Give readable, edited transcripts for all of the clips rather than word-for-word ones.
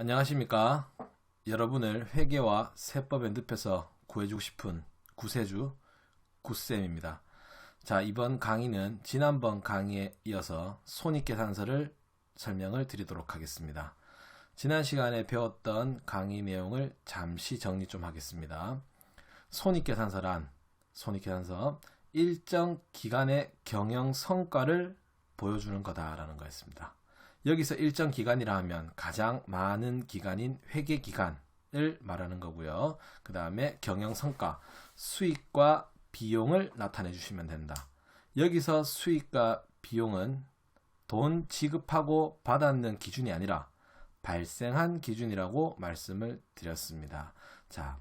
안녕하십니까. 여러분을 회계와 세법의 늪에서 구해주고 싶은 구세주 구쌤입니다. 자, 이번 강의는 지난번 강의에 이어서 손익계산서를 설명을 드리도록 하겠습니다. 지난 시간에 배웠던 강의 내용을 잠시 정리 좀 하겠습니다. 손익계산서란 손익계산서 일정 기간의 경영 성과를 보여주는 거다라는 거였습니다. 여기서 일정 기간이라 하면 가장 많은 기간인 회계 기간을 말하는 거고요. 그 다음에 경영 성과, 수익과 비용을 나타내 주시면 된다. 여기서 수익과 비용은 돈 지급하고 받았는 기준이 아니라 발생한 기준이라고 말씀을 드렸습니다. 자,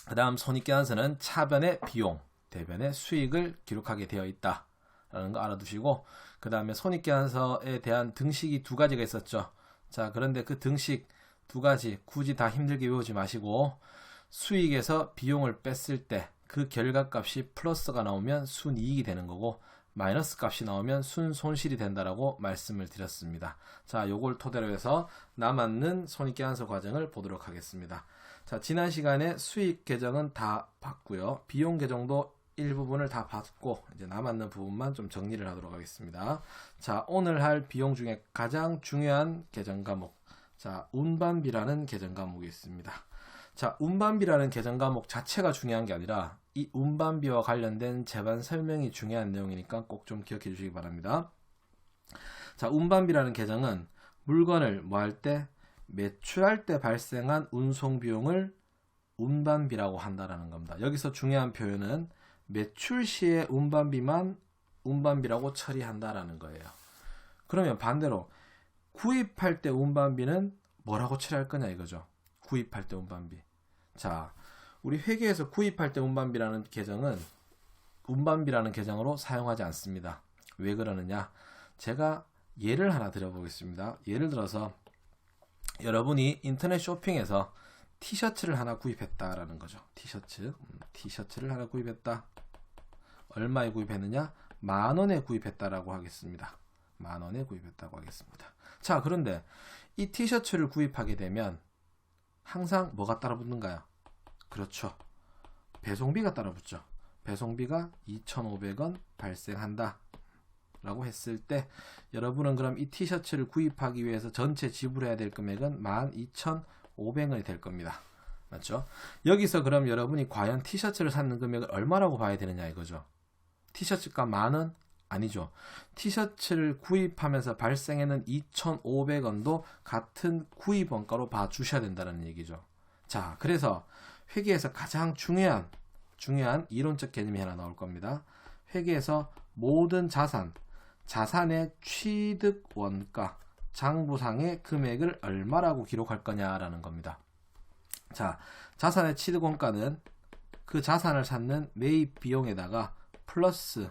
그 다음 손익계산서는 차변의 비용, 대변의 수익을 기록하게 되어 있다 라는 거 알아두시고, 그 다음에 손익계산서에 대한 등식이 두 가지가 있었죠. 자, 그런데 그 등식 두 가지 굳이 다 힘들게 외우지 마시고, 수익에서 비용을 뺐을 때 그 결과값이 플러스가 나오면 순이익이 되는 거고, 마이너스 값이 나오면 순손실이 된다라고 말씀을 드렸습니다. 자, 요걸 토대로 해서 남았는 손익계산서 과정을 보도록 하겠습니다. 자, 지난 시간에 수익 계정은 다 봤고요. 비용 계정도 일부분을 다 봤고, 이제 남았는 부분만 좀 정리를 하도록 하겠습니다. 자, 오늘 할 비용 중에 가장 중요한 계정 과목, 자, 운반비라는 계정 과목이 있습니다. 자, 운반비라는 계정 과목 자체가 중요한 게 아니라 이 운반비와 관련된 재반 설명이 중요한 내용이니까 꼭 좀 기억해 주시기 바랍니다. 자, 운반비라는 계정은 물건을 뭐 할 때, 매출할 때 발생한 운송 비용을 운반비라고 한다라는 겁니다. 여기서 중요한 표현은 매출 시의 운반비만 운반비라고 처리한다라는 거예요. 그러면 반대로 구입할 때 운반비는 뭐라고 처리할 거냐 이거죠. 구입할 때 운반비. 자, 우리 회계에서 구입할 때 운반비라는 계정은 운반비라는 계정으로 사용하지 않습니다. 왜 그러느냐? 제가 예를 하나 드려보겠습니다. 예를 들어서 여러분이 인터넷 쇼핑에서 티셔츠를 하나 구입했다라는 거죠. 티셔츠를 하나 구입했다. 얼마에 구입했느냐? 10,000원에 구입했다라고 하겠습니다. 10,000원에 구입했다고 하겠습니다. 자, 그런데 이 티셔츠를 구입하게 되면 항상 뭐가 따라붙는가요? 그렇죠. 배송비가 따라붙죠. 배송비가 2,500원 발생한다 라고 했을 때, 여러분은 그럼 이 티셔츠를 구입하기 위해서 전체 지불해야 될 금액은 12,500원이 될 겁니다. 맞죠? 여기서 그럼 여러분이 과연 티셔츠를 샀는 금액을 얼마라고 봐야 되느냐 이거죠. 티셔츠가 10,000원? 아니죠. 티셔츠를 구입하면서 발생하는 2,500원도 같은 구입 원가로 봐주셔야 된다는 얘기죠. 자, 그래서 회계에서 가장 중요한 이론적 개념이 하나 나올 겁니다. 회계에서 모든 자산의 취득 원가, 장부상의 금액을 얼마라고 기록할 거냐라는 겁니다. 자, 자산의 취득 원가는 그 자산을 사는 매입 비용에다가 플러스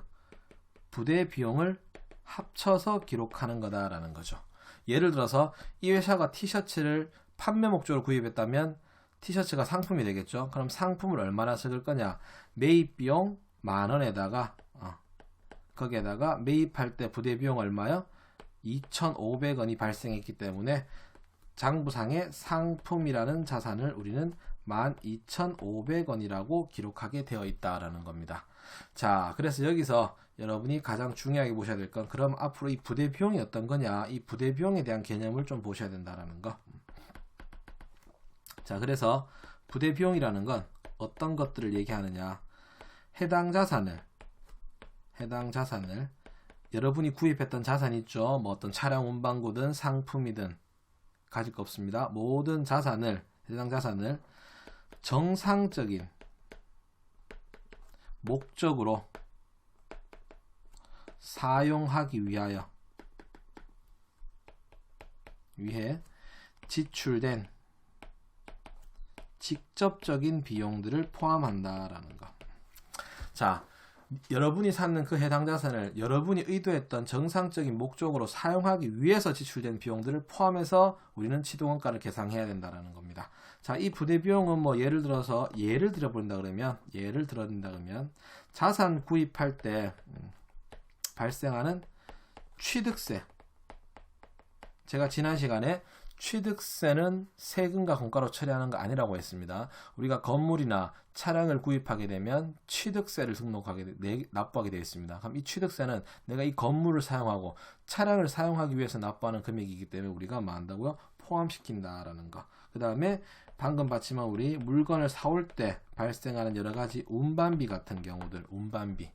부대 비용을 합쳐서 기록하는 거다라는 거죠. 예를 들어서 이 회사가 티셔츠를 판매 목적으로 구입했다면 티셔츠가 상품이 되겠죠. 그럼 상품을 얼마나 쓸 거냐? 매입 비용 10,000원에다가 거기에다가 매입할 때 부대 비용 얼마요? 2,500원이 발생했기 때문에 장부상의 상품이라는 자산을 우리는 12,500원이라고 기록하게 되어 있다라는 겁니다. 자, 그래서 여기서 여러분이 가장 중요하게 보셔야 될 건, 그럼 앞으로 이 부대 비용이 어떤 거냐, 이 부대 비용에 대한 개념을 좀 보셔야 된다라는 거. 자, 그래서 부대 비용이라는 건 어떤 것들을 얘기하느냐, 해당 자산을 여러분이 구입했던 자산이 있죠. 뭐 어떤 차량 운반구든 상품이든 가질 거 없습니다. 모든 해당 자산을 정상적인 목적으로 사용하기 위해 지출된 직접적인 비용들을 포함한다라는 거. 자, 여러분이 샀는 그 해당 자산을 여러분이 의도했던 정상적인 목적으로 사용하기 위해서 지출된 비용들을 포함해서 우리는 취득원가를 계산해야 된다는 겁니다. 자, 이 부대 비용은 뭐 예를 들어본다 그러면 자산 구입할 때 발생하는 취득세, 제가 지난 시간에 취득세는 세금과 공과로 처리하는 거 아니라고 했습니다. 우리가 건물이나 차량을 구입하게 되면 취득세를 납부하게 되어 있습니다. 그럼 이 취득세는 내가 이 건물을 사용하고 차량을 사용하기 위해서 납부하는 금액이기 때문에 우리가 뭐 한다고요? 포함시킨다라는 거. 그 다음에 방금 봤지만 우리 물건을 사올 때 발생하는 여러 가지 운반비 같은 경우들, 운반비.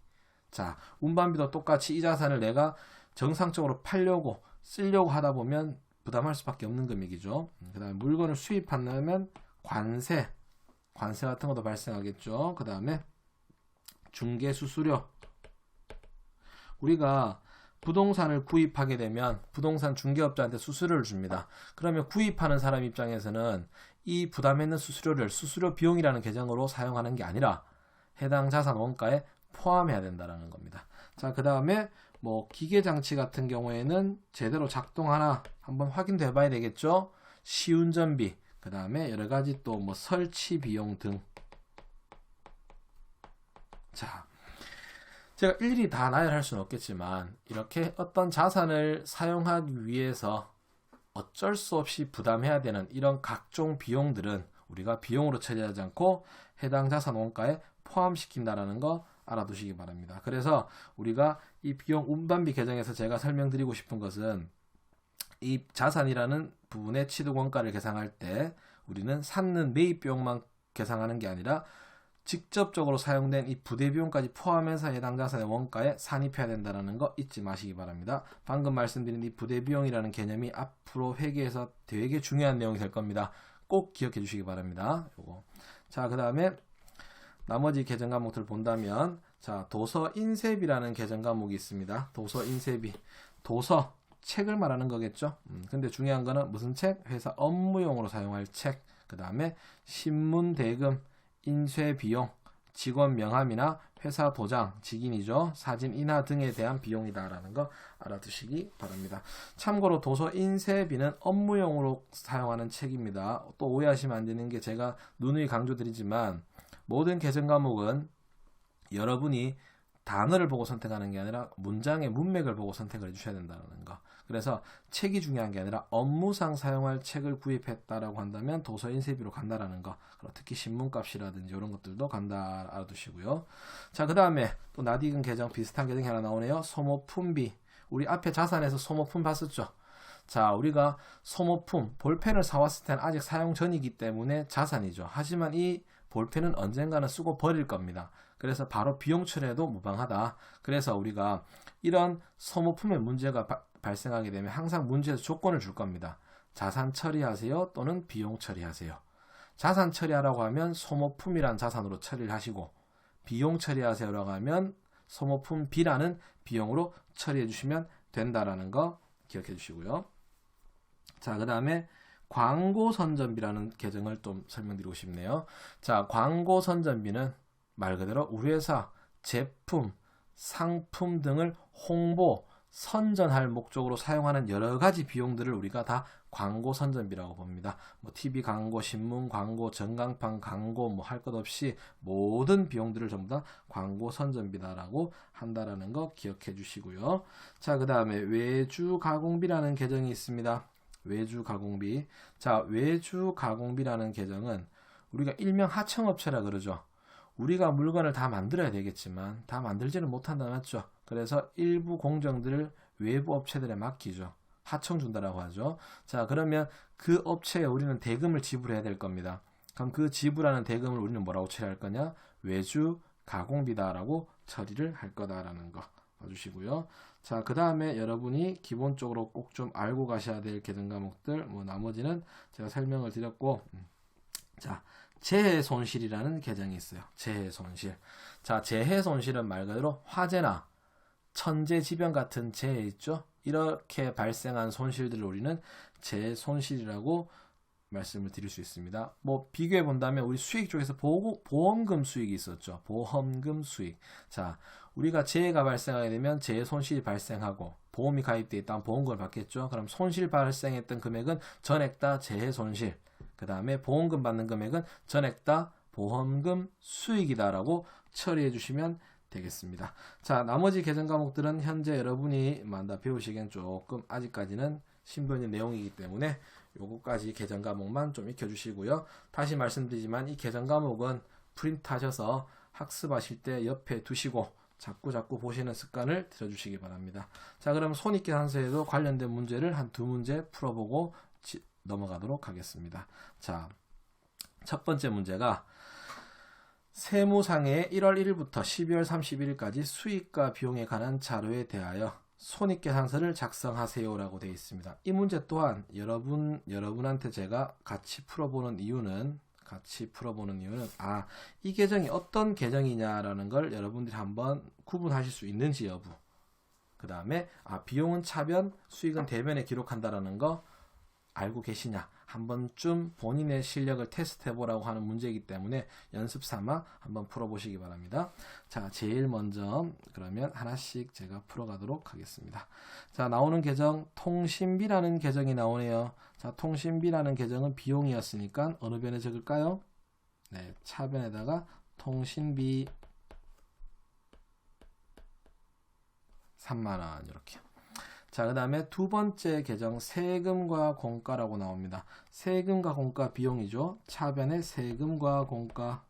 자, 운반비도 똑같이 이 자산을 내가 정상적으로 팔려고 쓰려고 하다 보면 부담할 수밖에 없는 금액이죠. 그 다음에 물건을 수입하려면 관세 같은 것도 발생하겠죠. 그 다음에 중개수수료. 우리가 부동산을 구입하게 되면 부동산 중개업자한테 수수료를 줍니다. 그러면 구입하는 사람 입장에서는 이 부담했는 수수료를 수수료 비용이라는 계정으로 사용하는 게 아니라 해당 자산 원가에 포함해야 된다는 겁니다. 자, 그 다음에 뭐 기계장치 같은 경우에는 제대로 작동하나 한번 확인해 봐야 되겠죠. 시운전비, 그 다음에 여러 가지 또 뭐 설치 비용 등. 자, 제가 일일이 다 나열할 수는 없겠지만 이렇게 어떤 자산을 사용하기 위해서 어쩔 수 없이 부담해야 되는 이런 각종 비용들은 우리가 비용으로 처리하지 않고 해당 자산 원가에 포함시킨다라는 거 알아두시기 바랍니다. 그래서 우리가 이 비용 운반비 계정에서 제가 설명드리고 싶은 것은 이 자산이라는 부분의 취득 원가를 계산할 때 우리는 샀는 매입 비용만 계산하는 게 아니라 직접적으로 사용된 이 부대 비용까지 포함해서 해당 자산의 원가에 산입해야 된다는 거 잊지 마시기 바랍니다. 방금 말씀드린 이 부대 비용이라는 개념이 앞으로 회계에서 되게 중요한 내용이 될 겁니다. 꼭 기억해 주시기 바랍니다. 요거. 자, 그 다음에 나머지 계정 과목들 본다면 자, 도서 인쇄비라는 계정 과목이 있습니다. 도서 인쇄비. 도서, 책을 말하는 거겠죠. 근데 중요한 거는 무슨 책? 회사 업무용으로 사용할 책. 그 다음에 신문 대금, 인쇄 비용, 직원 명함이나 회사 도장, 직인이죠. 사진 인화 등에 대한 비용이다라는 거 알아두시기 바랍니다. 참고로 도서 인쇄비는 업무용으로 사용하는 책입니다. 또 오해하시면 안 되는 게 제가 누누이 강조드리지만 모든 계정 과목은 여러분이 단어를 보고 선택하는 게 아니라 문장의 문맥을 보고 선택을 해주셔야 된다는 거. 그래서 책이 중요한 게 아니라 업무상 사용할 책을 구입했다라고 한다면 도서 인쇄비로 간다라는 거. 특히 신문값이라든지 이런 것들도 간다 알아두시고요. 자, 그 다음에 또 낯익은 계정 비슷한 계정이 하나 나오네요. 소모품비. 우리 앞에 자산에서 소모품 봤었죠. 자, 우리가 소모품, 볼펜을 사왔을 때는 아직 사용 전이기 때문에 자산이죠. 하지만 이 볼펜은 언젠가는 쓰고 버릴 겁니다. 그래서 바로 비용 처리에도 무방하다. 그래서 우리가 이런 소모품의 문제가 발생하게 되면 항상 문제에서 조건을 줄 겁니다. 자산 처리하세요 또는 비용 처리하세요. 자산 처리하라고 하면 소모품이란 자산으로 처리를 하시고 비용 처리하세요라고 하면 소모품 B라는 비용으로 처리해 주시면 된다라는 거 기억해 주시고요. 자, 그 다음에 광고 선전비라는 계정을 좀 설명드리고 싶네요. 자, 광고 선전비는 말 그대로 우리 회사 제품, 상품 등을 홍보, 선전할 목적으로 사용하는 여러 가지 비용들을 우리가 다 광고 선전비라고 봅니다. 뭐 TV 광고, 신문 광고, 전광판 광고 뭐 할 것 없이 모든 비용들을 전부 다 광고 선전비다라고 한다라는 거 기억해 주시고요. 자, 그 다음에 외주 가공비라는 계정이 있습니다. 외주 가공비. 자, 외주 가공비라는 계정은 우리가 일명 하청업체라 그러죠. 우리가 물건을 다 만들어야 되겠지만 다 만들지는 못한다 맞죠? 그래서 일부 공정들을 외부 업체들에 맡기죠. 하청 준다라고 하죠. 자, 그러면 그 업체에 우리는 대금을 지불해야 될 겁니다. 그럼 그 지불하는 대금을 우리는 뭐라고 처리할 거냐? 외주 가공비다라고 처리를 할 거다라는 거 봐주시고요. 자, 그 다음에 여러분이 기본적으로 꼭 좀 알고 가셔야 될 계정 과목들, 뭐 나머지는 제가 설명을 드렸고, 자, 재해손실이라는 계정이 있어요. 재해손실. 자, 재해손실은 말 그대로 화재나 천재지변 같은 재해 있죠. 이렇게 발생한 손실들을 우리는 재해손실이라고 말씀을 드릴 수 있습니다. 뭐 비교해 본다면 우리 수익 쪽에서 보험금 수익이 있었죠. 보험금 수익. 자, 우리가 재해가 발생하게 되면 재해 손실이 발생하고 보험이 가입되어 있다면 보험금을 받겠죠. 그럼 손실 발생했던 금액은 전액 다 재해 손실. 그 다음에 보험금 받는 금액은 전액 다 보험금 수익이다라고 처리해 주시면 되겠습니다. 자, 나머지 계정 과목들은 현재 여러분이 배우시기엔 조금 아직까지는 신변의 내용이기 때문에 요거까지 계정 과목만 좀 익혀주시고요. 다시 말씀드리지만 이 계정 과목은 프린트하셔서 학습하실 때 옆에 두시고 자꾸 보시는 습관을 들여주시기 바랍니다. 자, 그럼 손익계산서에도 관련된 문제를 한 2문제 풀어보고 넘어가도록 하겠습니다. 자, 첫 번째 문제가 세무상의 1월 1일부터 12월 31일까지 수익과 비용에 관한 자료에 대하여 손익계산서를 작성하세요라고 되어 있습니다. 이 문제 또한 여러분한테 제가 같이 풀어보는 이유는 이 계정이 어떤 계정이냐라는 걸 여러분들이 한번 구분하실 수 있는지 여부. 그 다음에 비용은 차변, 수익은 대변에 기록한다라는 거 알고 계시냐. 한 번쯤 본인의 실력을 테스트 해보라고 하는 문제이기 때문에 연습 삼아 한번 풀어보시기 바랍니다. 자, 제일 먼저 그러면 하나씩 제가 풀어가도록 하겠습니다. 자, 나오는 계정 통신비라는 계정이 나오네요. 자, 통신비라는 계정은 비용이었으니까 어느 변에 적을까요? 네, 차변에다가 통신비 3만원 이렇게. 자, 그 다음에 두 번째 계정 세금과 공가라고 나옵니다. 세금과 공가 비용이죠. 차변에 세금과 공가.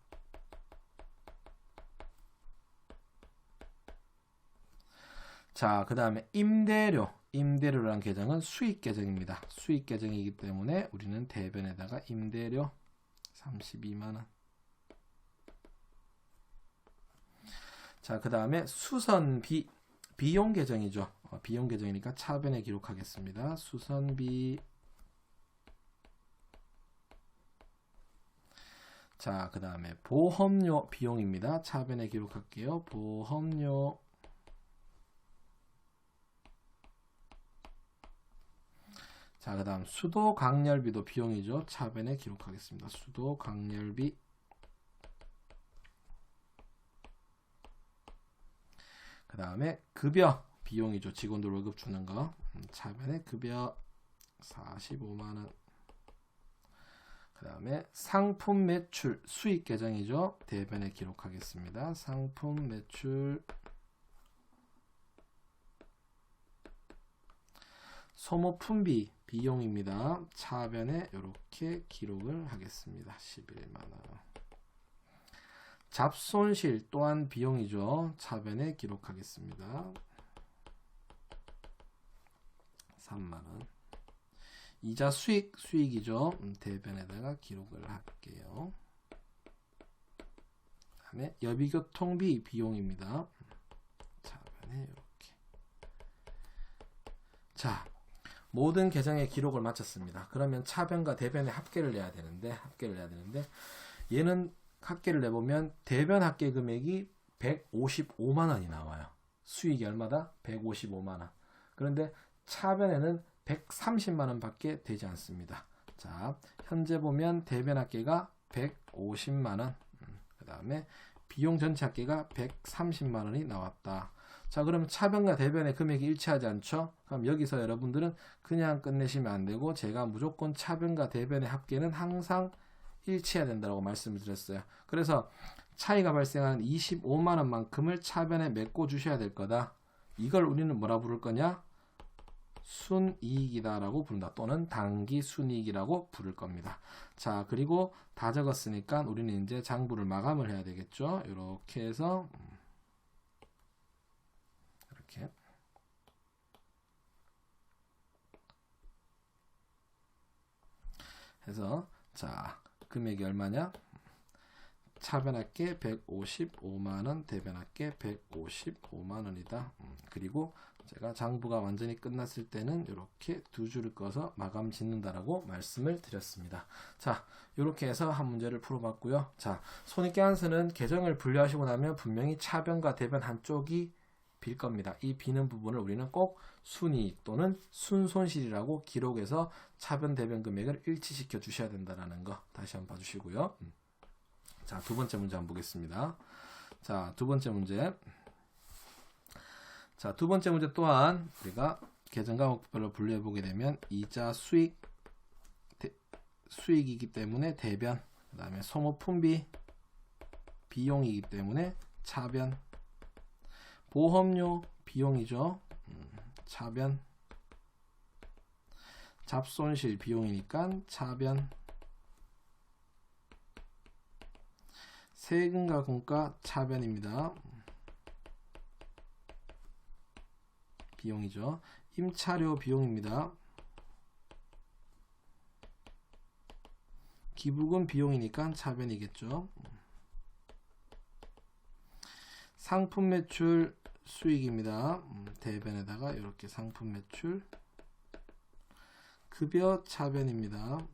자, 그 다음에 임대료라는 계정은 수익 계정입니다. 수익 계정이기 때문에 우리는 대변에다가 임대료 32만원. 자, 그 다음에 수선비 비용 계정이죠. 비용 계정이니까 차변에 기록하겠습니다. 수선비. 자, 그 다음에 보험료 비용입니다. 차변에 기록할게요. 보험료. 자, 그 다음 수도 강렬비도 비용이죠. 차변에 기록하겠습니다. 수도 강렬비. 그 다음에 급여 비용이죠. 직원들 월급 주는 거. 차변에 급여 45만원. 그 다음에 상품 매출 수익 계정이죠. 대변에 기록하겠습니다. 상품 매출. 소모품비 비용입니다. 차변에 이렇게 기록을 하겠습니다. 11만원. 잡손실 또한 비용이죠. 차변에 기록하겠습니다. 3만원. 이자 수익이죠. 대변에다가 기록을 할게요. 그 다음에 여비교통비 비용입니다. 차변에 이렇게. 자, 모든 계정의 기록을 마쳤습니다. 그러면 차변과 대변의 합계를 내야 되는데 얘는 합계를 내보면 대변 합계 금액이 155만원이 나와요. 수익이 얼마다? 155만원. 그런데 차변에는 130만원 밖에 되지 않습니다. 자, 현재 보면 대변 합계가 150만원. 그 다음에 비용 전체 합계가 130만원이 나왔다. 자, 그럼 차변과 대변의 금액이 일치하지 않죠? 그럼 여기서 여러분들은 그냥 끝내시면 안 되고 제가 무조건 차변과 대변의 합계는 항상 일치해야 된다고 말씀을 드렸어요. 그래서 차이가 발생하는 25만원만큼을 차변에 메꿔 주셔야 될 거다. 이걸 우리는 뭐라 부를 거냐? 순이익이다 라고 부른다. 또는 당기 순이익이라고 부를 겁니다. 자, 그리고 다 적었으니까 우리는 이제 장부를 마감을 해야 되겠죠. 이렇게 해서 이렇게 해서 자, 금액이 얼마냐? 차변합계 155만원, 대변합계 155만원이다. 그리고 제가 장부가 완전히 끝났을 때는 이렇게 두 줄을 꺼서 마감 짓는다라고 말씀을 드렸습니다. 자, 이렇게 해서 한 문제를 풀어봤고요. 자, 손익계산서는 계정을 분류하시고 나면 분명히 차변과 대변 한쪽이 빌 겁니다. 이 비는 부분을 우리는 꼭 순이익 또는 순손실이라고 기록해서 차변 대변 금액을 일치시켜 주셔야 된다는 거 다시 한번 봐주시고요. 자, 두 번째 문제 한번 보겠습니다. 자, 두 번째 문제. 자, 두 번째 문제 또한 우리가 계정 과목별로 분류해 보게 되면 이자 수익이기 때문에 대변, 그 다음에 소모품비 비용이기 때문에 차변, 보험료 비용이죠. 차변. 잡손실 비용이니까 차변. 세금과 공과 차변입니다. 비용이죠. 임차료 비용입니다. 기부금 비용이니까 차변이겠죠. 상품 매출 수익입니다. 대변에다가 이렇게 상품 매출. 급여 차변입니다.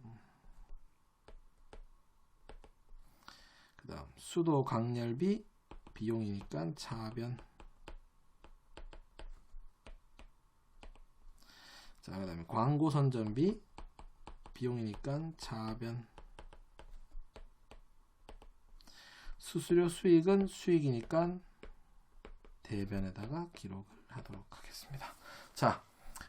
그 다음 수도 강렬비 비용이니까 차변. 자, 그 다음에 광고 선전비 비용이니까 차변. 수수료 수익은 수익이니까 대변에다가 기록을 하도록 하겠습니다. 자,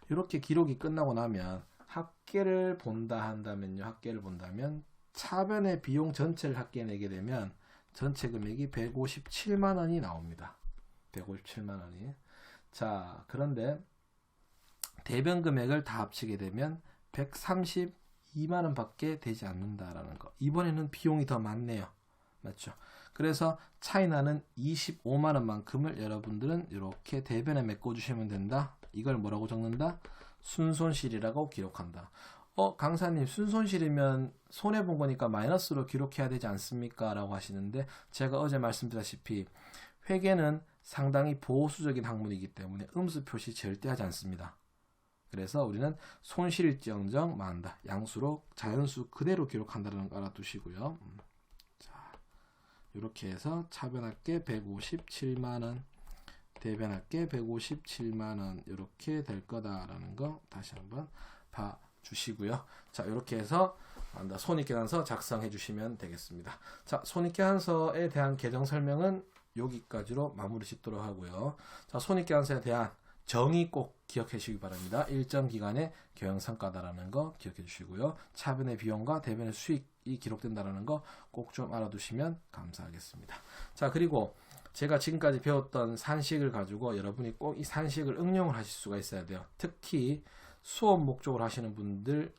이렇게 기록이 끝나고 나면 합계를 본다 한다면요. 합계를 본다면 차변의 비용 전체를 합계내게 되면 전체 금액이 157만 원이 나옵니다. 157만 원이. 자, 그런데 대변 금액을 다 합치게 되면 132만 원 밖에 되지 않는다라는 거. 이번에는 비용이 더 많네요. 맞죠? 그래서 차이나는 25만 원만큼을 여러분들은 이렇게 대변에 메꿔주시면 된다. 이걸 뭐라고 적는다? 순손실이라고 기록한다. 강사님, 순손실이면 손해본 거니까 마이너스로 기록해야 되지 않습니까? 라고 하시는데, 제가 어제 말씀드렸다시피 회계는 상당히 보수적인 학문이기 때문에 음수 표시 절대 하지 않습니다. 그래서 우리는 손실일지언정 만다. 양수로 자연수 그대로 기록한다는 거 알아두시고요. 자, 이렇게 해서 차변합계 157만원, 대변합계 157만원 이렇게 될 거다라는 거 다시 한번 봐주시고요. 자, 이렇게 해서 손익계산서 작성해 주시면 되겠습니다. 자, 손익계산서에 대한 개정 설명은 여기까지로 마무리 짓도록 하고요. 자, 손익계산서에 대한 정의 꼭 기억해 주시기 바랍니다. 일정 기간의 경영성과다라는 거 기억해 주시고요. 차변의 비용과 대변의 수익이 기록된다라는 거 꼭 좀 알아두시면 감사하겠습니다. 자, 그리고 제가 지금까지 배웠던 산식을 가지고 여러분이 꼭 이 산식을 응용을 하실 수가 있어야 돼요. 특히 수업 목적으로 하시는 분들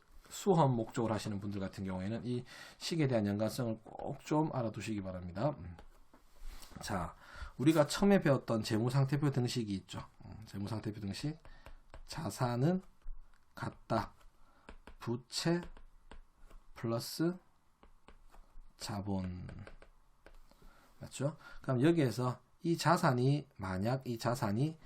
같은 경우에는 이 식에 대한 연관성을 꼭 좀 알아두시기 바랍니다. 자, 우리가 처음에 배웠던 재무상태표 등식이 있죠. 재무상태표 등식. 자산은 같다. 부채 플러스 자본. 맞죠? 그럼 여기에서 만약 이 자산이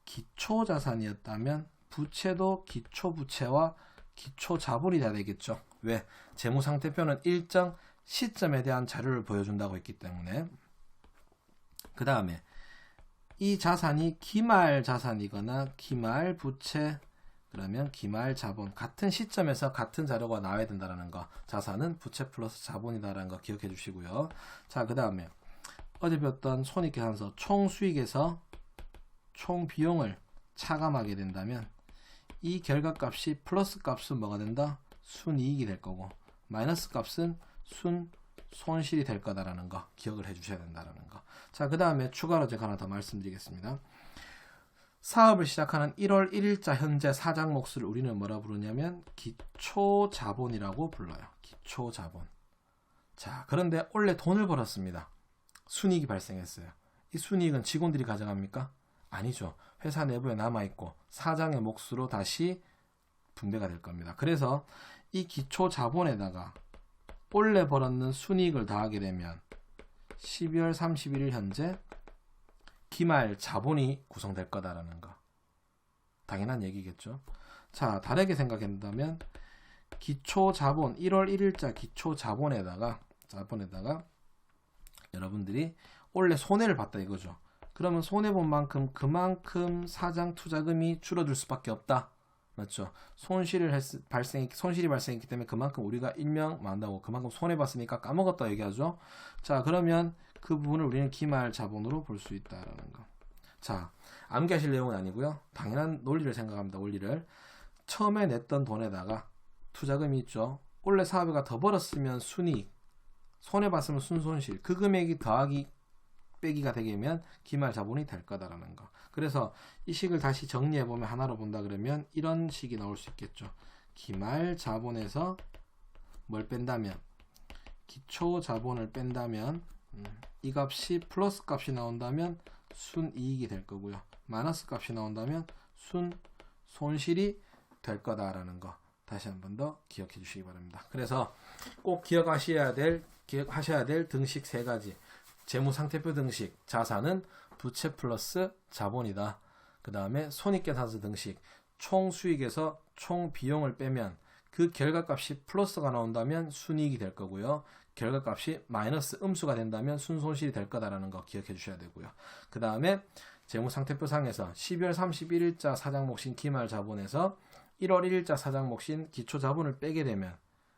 기초자산이었다면 부채도 기초부채와 기초자본이 돼야 되겠죠. 왜? 재무상태표는 일정 시점에 대한 자료를 보여준다고 했기 때문에. 그 다음에 이 자산이 기말 자산이거나 기말 부채, 그러면 기말 자본, 같은 시점에서 같은 자료가 나와야 된다는 거. 자산은 부채 플러스 자본이다라는 거 기억해 주시고요. 자, 그 다음에 어제 배웠던 손익계산서 총수익에서 총비용을 차감하게 된다면 이 결과값이 플러스 값은 뭐가 된다? 순이익이 될 거고, 마이너스 값은 손실이 될 거다라는 거 기억을 해 주셔야 된다라는 거. 자, 그 다음에 추가로 제가 하나 더 말씀드리겠습니다. 사업을 시작하는 1월 1일자 현재 사장 몫을 우리는 뭐라 부르냐면 기초자본이라고 불러요. 기초자본. 자, 그런데 원래 돈을 벌었습니다. 순이익이 발생했어요. 이 순이익은 직원들이 가져갑니까? 아니죠. 회사 내부에 남아있고 사장의 몫으로 다시 분배가 될 겁니다. 그래서 이 기초자본에다가 원래 벌었는 순이익을 더하게 되면 12월 31일 현재 기말 자본이 구성될 거다라는 거. 당연한 얘기겠죠. 자, 다르게 생각한다면 기초자본 1월 1일자 기초자본에다가 여러분들이 원래 손해를 봤다 이거죠. 그러면 손해본 만큼 그만큼 사장 투자금이 줄어들 수밖에 없다. 맞죠? 손실이 발생했기 때문에 그만큼 우리가 일명만다고 그만큼 손해봤으니까 까먹었다 얘기하죠. 자, 그러면 그 부분을 우리는 기말 자본으로 볼 수 있다라는 거. 자, 암기하실 내용은 아니고요. 당연한 논리를 생각합니다. 원리를. 처음에 냈던 돈에다가 투자금이 있죠. 원래 사업가 더 벌었으면 순이익, 손해봤으면 순손실, 그 금액이 더하기 빼기가 되면 기말 자본이 될 거다라는 거. 그래서 이 식을 다시 정리해보면 하나로 본다 그러면 이런 식이 나올 수 있겠죠. 기말 자본에서 뭘 뺀다면, 기초 자본을 뺀다면 이 값이 플러스 값이 나온다면 순이익이 될 거고요. 마이너스 값이 나온다면 손실이 될 거다라는 거 다시 한 번 더 기억해 주시기 바랍니다. 그래서 꼭 기억하셔야 될 등식 세 가지. 재무상태표 등식, 자산은 부채 플러스 자본이다. 그 다음에 손익계산서 등식, 총 수익에서 총 비용을 빼면 그 결과값이 플러스가 나온다면 순이익이 될 거고요. 결과값이 마이너스 음수가 된다면 순손실이 될 거다라는 거 기억해 주셔야 되고요. 그 다음에 재무상태표상에서 12월 31일자 사장목신 기말자본에서 1월 1일자 사장목신 기초자본을 빼게 되면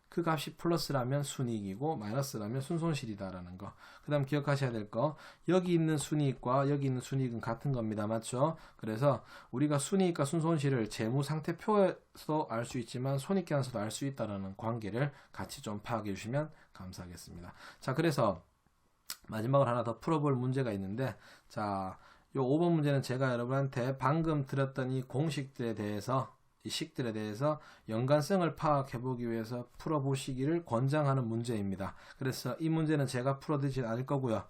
그 값이 플러스라면 순이익이고 마이너스라면 순손실이다라는 거. 그 다음 기억하셔야 될 거, 여기 있는 순이익과 여기 있는 순이익은 같은 겁니다. 맞죠? 그래서 우리가 순이익과 순손실을 재무상태표에서 알 수 있지만 손익계산서도 알 수 있다는 관계를 같이 좀 파악해 주시면 감사하겠습니다. 자, 그래서 마지막으로 하나 더 풀어볼 문제가 있는데, 자, 요 5번 문제는 제가 여러분한테 방금 들었던 이 공식들에 대해서, 이 식들에 대해서 연관성을 파악해 보기 위해서 풀어보시기를 권장하는 문제입니다. 그래서 이 문제는 제가 풀어드리지 않을 거고요.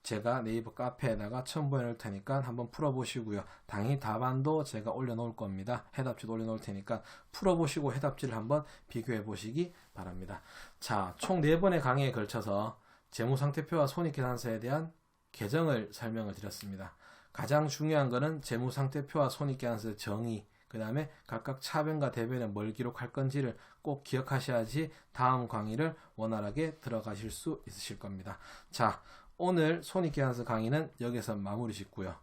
제가 네이버 카페에다가 첨부해 놓을 테니까 한번 풀어보시고요. 당연히 답안도 제가 올려놓을 겁니다. 해답지도 올려놓을 테니까 풀어보시고 해답지를 한번 비교해 보시기 바랍니다. 자, 총 4번의 강의에 걸쳐서 재무상태표와 손익계산서에 대한 개정을 설명을 드렸습니다. 가장 중요한 거는 재무상태표와 손익계산서의 정의, 그 다음에 각각 차변과 대변에 뭘 기록할 건지를 꼭 기억하셔야지 다음 강의를 원활하게 들어가실 수 있으실 겁니다. 자, 오늘 손익계산서 강의는 여기서 마무리 짓고요.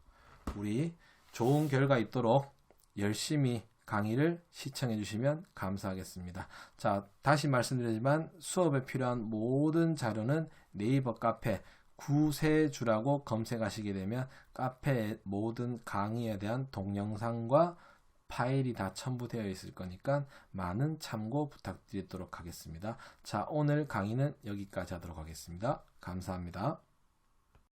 우리 좋은 결과 있도록 열심히 강의를 시청해 주시면 감사하겠습니다. 자, 다시 말씀드리지만 수업에 필요한 모든 자료는 네이버 카페 구세주라고 검색하시게 되면 카페의 모든 강의에 대한 동영상과 파일이 다 첨부되어 있을 거니까 많은 참고 부탁드리도록 하겠습니다. 자, 오늘 강의는 여기까지 하도록 하겠습니다. 감사합니다.